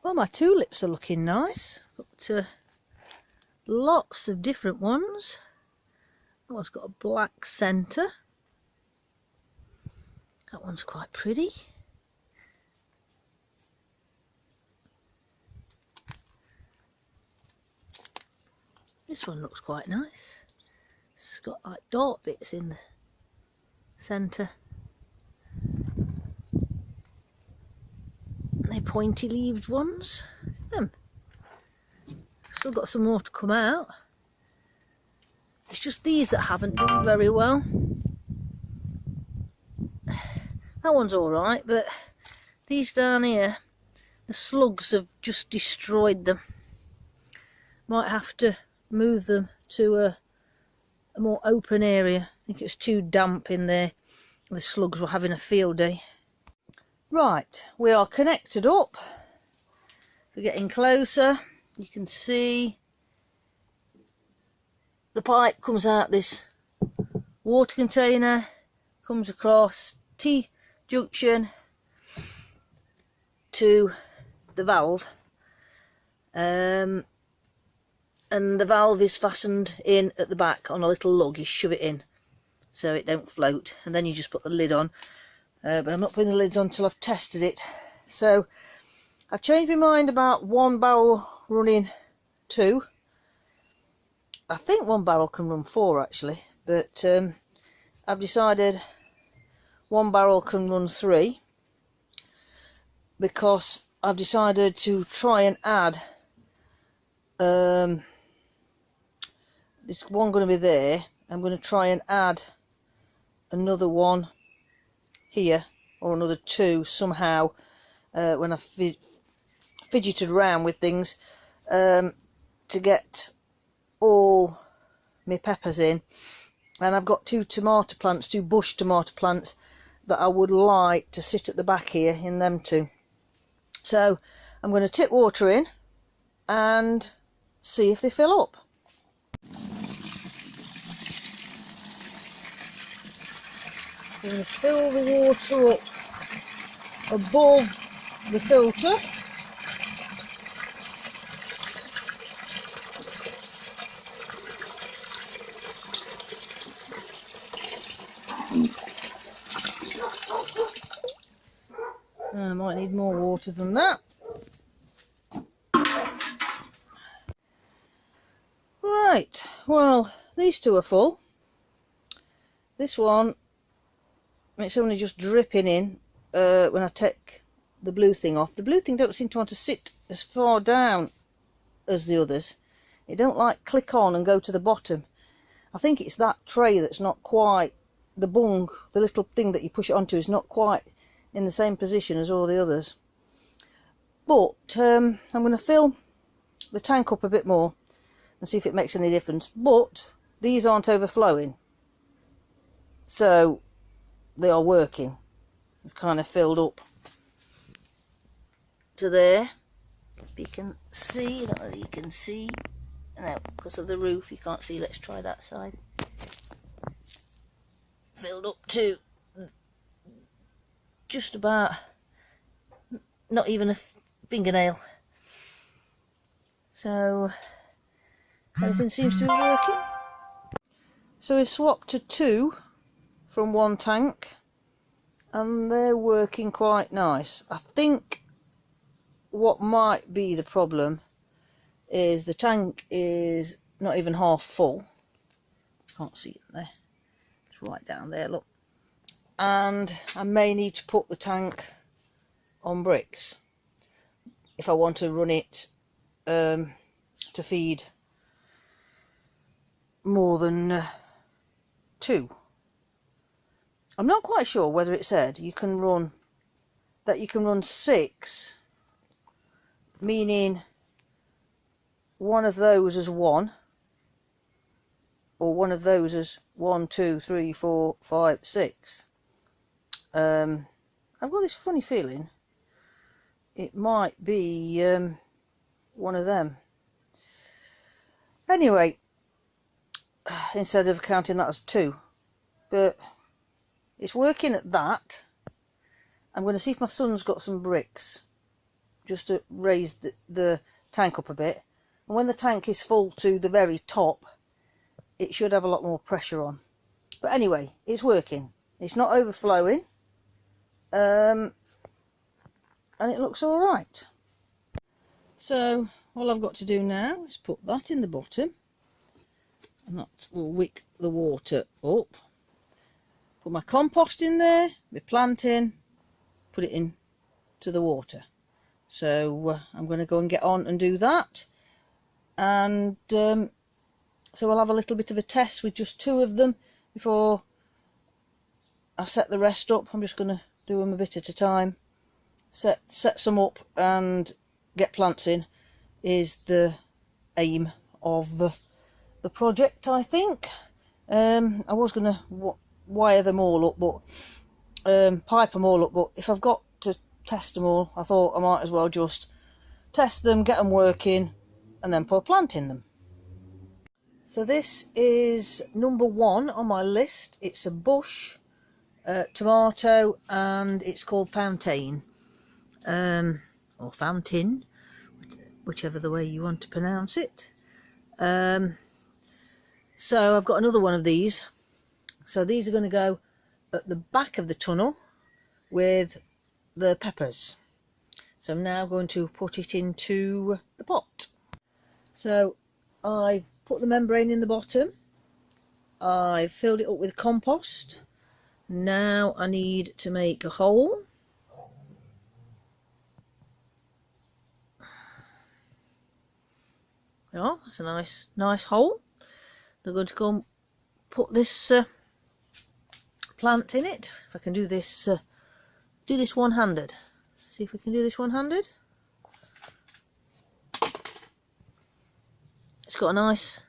Well, my tulips are looking nice. Got lots of different ones. That one's got a black centre. That one's quite pretty. This one looks quite nice. It's got like dark bits in the centre. They're pointy leaved ones. Look at them. Still got some more to come out. It's just these that haven't done very well. That one's alright, but these down here, the slugs have just destroyed them. Might have to move them to a more open area. I think it's too damp in there. The slugs were having a field day. Right, we are connected up. We're getting closer. You can see the pipe comes out this water container, comes across T-junction to the valve, and the valve is fastened in at the back on a little lug. You shove it in so it don't float, and then you just put the lid on. But I'm not putting the lids on until I've tested it. So I've changed my mind about one barrel running 2. I think one barrel can run 4 actually, but I've decided one barrel can run 3 because I've decided to try and add this one going to be there. I'm going to try and add another one here, or another 2 somehow, when I fidgeted around with things, to get all my peppers in. And I've got 2 tomato plants, 2 bush tomato plants that I would like to sit at the back here in them 2. So I'm going to tip water in and see if they fill up. I'm going to fill the water up above the filter. I might need more water than that. Right, well, these 2 are full. This one, it's only just dripping in when I take the blue thing off. The blue thing don't seem to want to sit as far down as the others. It don't like click on and go to the bottom. I think it's that tray that's not quite, the bung, the little thing that you push it onto is not quite in the same position as all the others. But I'm going to fill the tank up a bit more and see if it makes any difference. But these aren't overflowing, so they are working. They've kind of filled up to there. If you can see, I don't know if you can see. No, because of the roof you can't see. Let's try that side. Filled up to just about, not even a fingernail. So everything seems to be working. So we swapped to 2 from 1 tank, and they're working quite nice. I think what might be the problem is the tank is not even half full. Can't see it there. It's right down there, look. And I may need to put the tank on bricks if I want to run it to feed more than 2. I'm not quite sure whether it said you can run 6, meaning one of those as 1, or one of those as 1, 2, 3, 4, 5, 6. I've got this funny feeling it might be one of them. Anyway, instead of counting that as 2, but it's working at that. I'm going to see if my son's got some bricks just to raise the tank up a bit. And when the tank is full to the very top, it should have a lot more pressure on. But anyway, it's working. It's not overflowing. And it looks all right. So all I've got to do now is put that in the bottom, and that will wick the water up. Put my compost in there, my plant in, put it in to the water. So I'm going to go and get on and do that, and so I'll have a little bit of a test with just 2 of them before I set the rest up. I'm just going to do them a bit at a time, set some up and get plants in is the aim of the project, I think. I was going to wire them all up, but pipe them all up, but if I've got to test them all, I thought I might as well just test them, get them working, and then put a plant in them. So this is number 1 on my list. It's a bush tomato, and it's called Fountain, or Fountain, whichever the way you want to pronounce it. So I've got another one of these. So these are going to go at the back of the tunnel with the peppers. So I'm now going to put it into the pot. So I put the membrane in the bottom. I filled it up with compost. Now I need to make a hole. Oh, that's a nice hole. I'm going to go and put this plant in it. If I can do this one-handed. See if we can do this one-handed. It's got a nice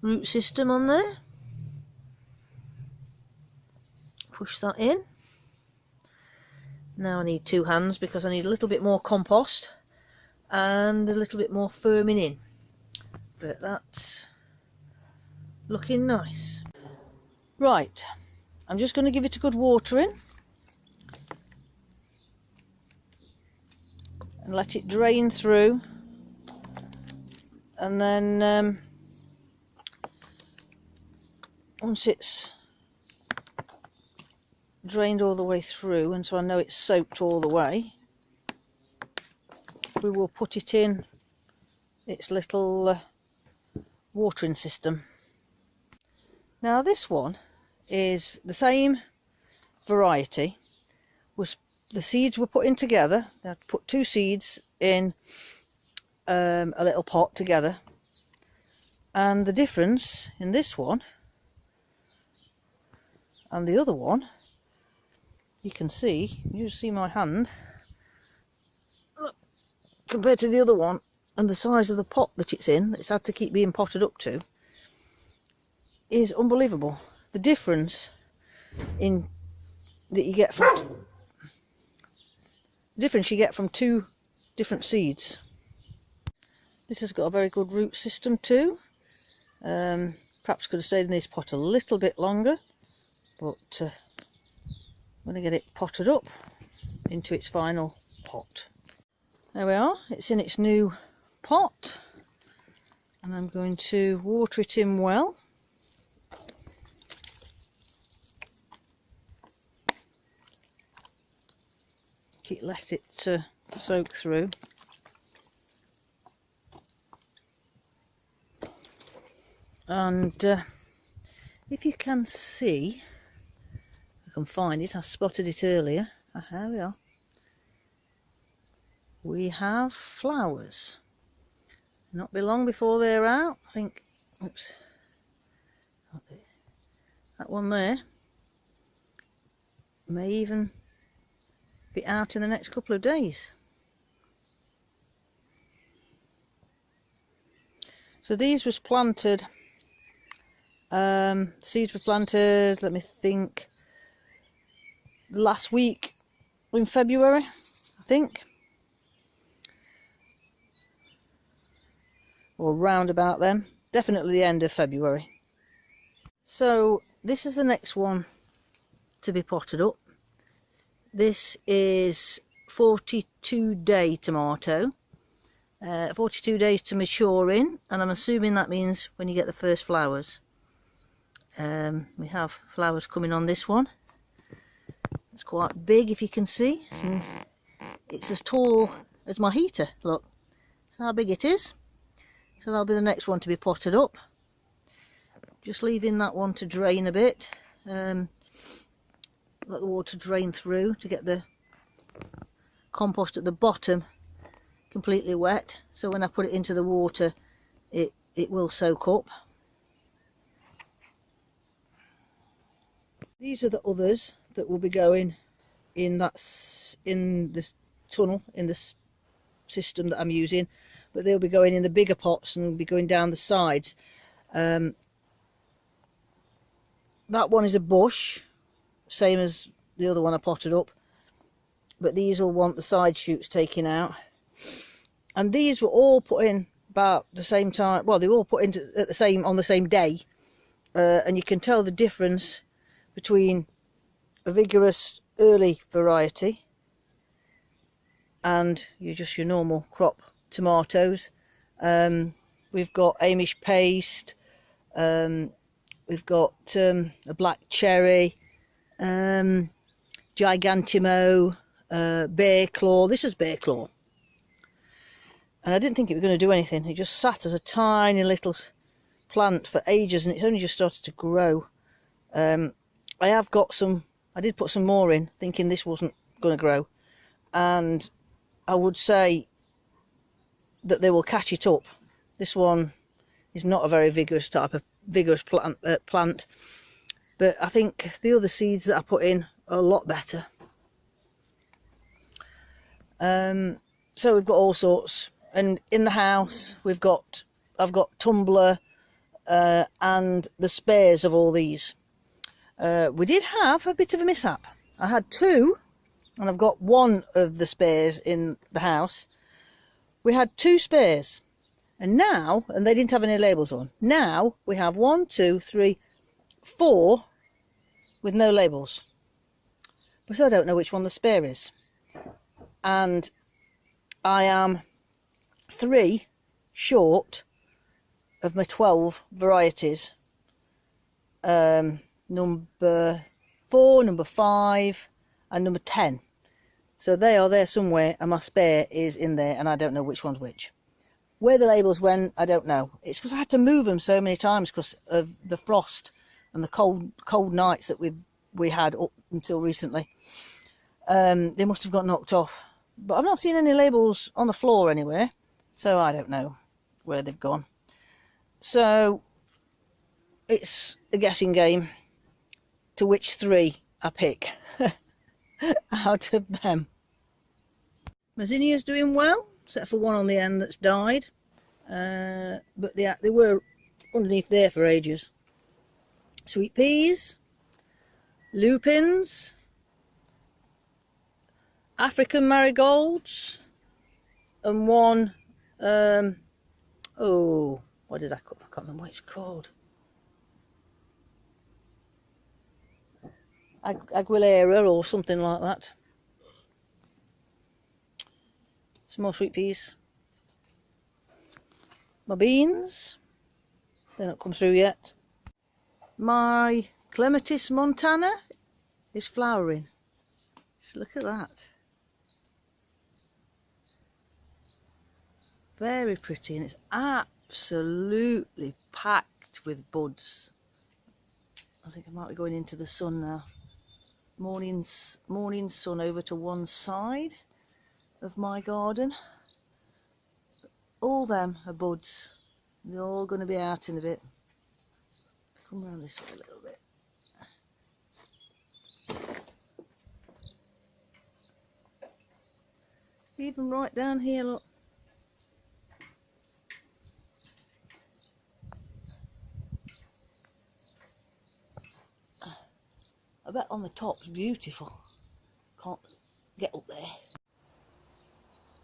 root system on there. Push that in. Now I need 2 hands because I need a little bit more compost and a little bit more firming in. But that's looking nice. Right, I'm just going to give it a good watering and let it drain through, and then once it's drained all the way through, and so I know it's soaked all the way, we will put it in its little watering system. Now this one is the same variety. The seeds were put in together. I had to put 2 seeds in a little pot together, and the difference in this one and the other one, you can see, you see my hand, look, compared to the other one, and the size of the pot that it's in, that it's had to keep being potted up to, is unbelievable. The difference in that you get from from 2 different seeds. This has got a very good root system too. Perhaps could have stayed in this pot a little bit longer, but I'm going to get it potted up into its final pot. There we are, it's in its new pot, and I'm going to water it in well. Let it soak through. And if you can see, I can find it, I spotted it earlier. Here we are. We have flowers. Not be long before they're out. I think, oops, that one there may even be out in the next couple of days. So these was planted, seeds were planted, let me think, last week in February, I think, or round about then, definitely the end of February. So this is the next one to be potted up. This is 42-day tomato. 42 days to mature in, and I'm assuming that means when you get the first flowers. We have flowers coming on this one. It's quite big, if you can see, and it's as tall as my heater. Look, that's how big it is. So that'll be the next one to be potted up. Just leaving that one to drain a bit. Let the water drain through to get the compost at the bottom completely wet, so when I put it into the water it will soak up. These are the others that will be going in this tunnel, in this system that I'm using, but they'll be going in the bigger pots and will be going down the sides. That one is a bush, same as the other one I potted up, but these will want the side shoots taken out. And these were all put in about the same time. Well, they were all put into on the same day, and you can tell the difference between a vigorous early variety and your normal crop tomatoes. We've got Amish paste, we've got a black cherry, Gigantimo, bear claw. This is bear claw. And I didn't think it was going to do anything. It just sat as a tiny little plant for ages, and it's only just started to grow. I did put some more in, thinking this wasn't going to grow. And I would say that they will catch it up. This one is not a very vigorous type of plant. But I think the other seeds that I put in are a lot better. So we've got all sorts. And in the house I've got tumbler and the spares of all these. We did have a bit of a mishap. I had two, and I've got one of the spares in the house. We had two spares, and they didn't have any labels on. Now we have 1, 2, 3, 4 with no labels. So I don't know which one the spare is. And I am 3 short of my 12 varieties. Number 4, number 5 and number 10. So they are there somewhere, and my spare is in there, and I don't know which one's which. Where the labels went, I don't know. It's because I had to move them so many times because of the frost and the cold nights that we had up until recently. They must have got knocked off. But I've not seen any labels on the floor anywhere, so I don't know where they've gone. So it's a guessing game to which 3 I pick out of them. My zinnia's doing well, except for one on the end that's died. But they were underneath there for ages. Sweet peas, lupins, African marigolds, and one, what did I can't remember what it's called. Aguilera or something like that. Some more sweet peas. My beans, they're not come through yet. My Clematis montana is flowering. Just look at that. Very pretty, and it's absolutely packed with buds. I think I might be going into the sun now. Morning sun over to one side of my garden. All them are buds. They're all going to be out in a bit. Come around this way a little bit. Even right down here, look. I bet on the top's beautiful. Can't get up there.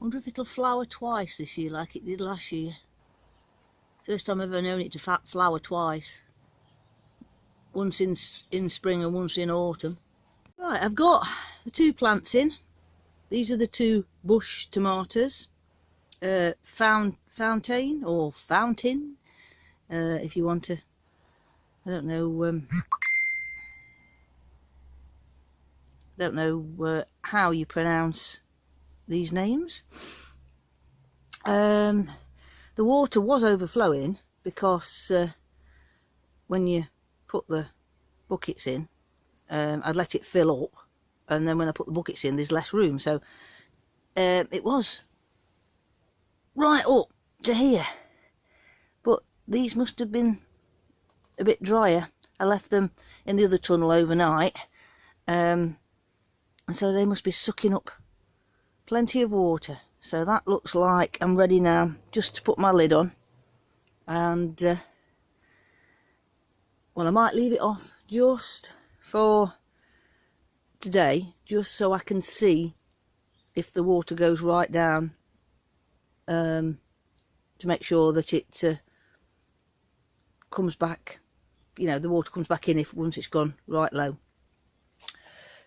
Wonder if it'll flower twice this year like it did last year. First time I've ever known it to flower twice. Once in spring and once in autumn. Right, I've got the 2 plants in. These are the two bush tomatoes, fountain or fountain, if you want to, I don't know how you pronounce these names. The water was overflowing because when you put the buckets in, I'd let it fill up, and then when I put the buckets in, there's less room, so it was right up to here. But these must have been a bit drier. I left them in the other tunnel overnight, and so they must be sucking up plenty of water. So that looks like I'm ready now just to put my lid on, and well, I might leave it off just for today, just so I can see if the water goes right down, to make sure that it comes back, you know, the water comes back in once it's gone right low,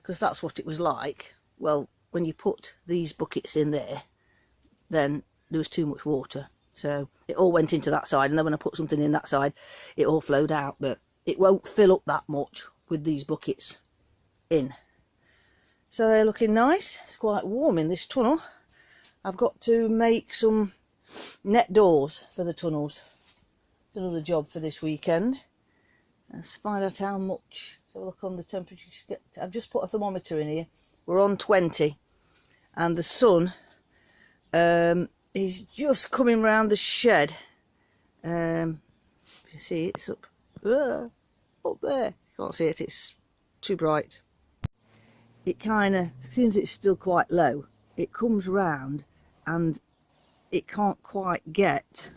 because that's what it was like. Well, when you put these buckets in there, then there was too much water, so it all went into that side, and then when I put something in that side, it all flowed out. But it won't fill up that much with these buckets in. So they're looking nice. It's quite warm in this tunnel. I've got to make some net doors for the tunnels. It's another job for this weekend. Let's find out how much. So look on the temperature. I've just put a thermometer in here. We're on 20, and the sun is just coming round the shed. You see, it's up there. Can't see it. It's too bright. It kind of, as soon as it's still quite low, it comes round, and it can't quite get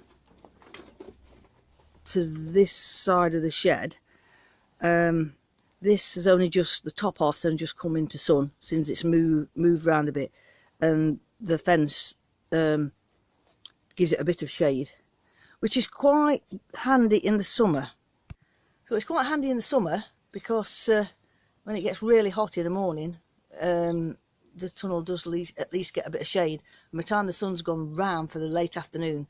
to this side of the shed. This is only just, the top half's only just come into sun since it's moved round a bit, and the fence gives it a bit of shade, which is quite handy in the summer. So it's quite handy in the summer because when it gets really hot in the morning, the tunnel does at least get a bit of shade. And by the time the sun's gone round for the late afternoon,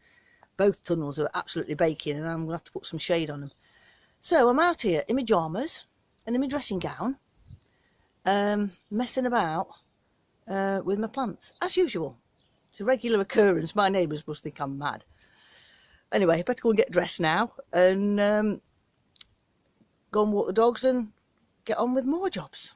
both tunnels are absolutely baking, and I'm going to have to put some shade on them. So I'm out here in my pyjamas and in my dressing gown, messing about with my plants, as usual. It's a regular occurrence. My neighbours must think I'm mad. Anyway, I better go and get dressed now, and go and walk the dogs and get on with more jobs.